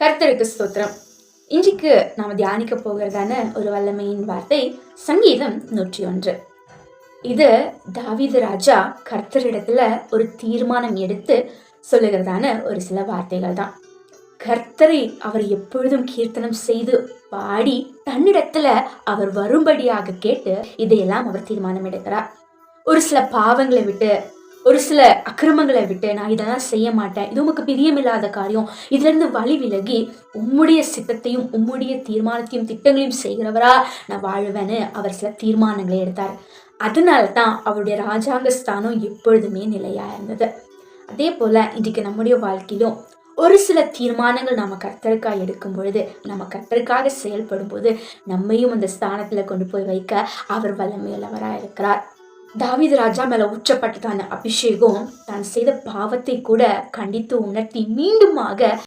கர்த்தருக்கு ஸ்தோத்திரம். இன்றைக்கு நாம தியானிக்க போகிறதான ஒரு வல்லமையின் வார்த்தை சங்கீதம் 101. இது தாவீது ராஜா கர்த்தரிடத்துல ஒரு தீர்மானம் எடுத்து சொல்லுகிறதான ஒரு சில வார்த்தைகள் தான். கர்த்தரை அவர் எப்பொழுதும் கீர்த்தனம் செய்து பாடி தன்னிடத்துல அவர் வரும்படியாக கேட்டு இதையெல்லாம் அவர் தீர்மானம் எடுக்கிறார். ஒரு சில பாவங்களை விட்டு, ஒரு சில அக்கிரமங்களை விட்டு, நான் இதெல்லாம் செய்ய மாட்டேன், இது உமக்கு பிரியமில்லாத காரியம், இதுல இருந்து வழி விலகி உம்முடைய சித்தத்தையும் உம்முடைய தீர்மானத்தையும் திட்டங்களையும் செய்கிறவரா நான் வாழ்வேன்னு அவர் சில தீர்மானங்களை எடுத்தார். அதனால தான் அவருடைய ராஜாங்க ஸ்தானம் எப்பொழுதுமே நிலையா இருந்தது. அதே போல இன்றைக்கு நம்முடைய வாழ்க்கையிலும் ஒரு சில தீர்மானங்கள் நம்ம கர்த்தருக்காக எடுக்கும் பொழுது, நம்ம கர்த்தருக்காக செயல்படும் போது நம்மையும் அந்த ஸ்தானத்துல கொண்டு போய் வைக்க அவர் வல்லமையுள்ளவராக இருக்கிறார். தாவீது ராஜா மேல ஊற்றப்பட்டதான அபிஷேகம் தான் செய்த பாவத்தை கூட கண்டித்து உணர்த்தி மீண்டுமாக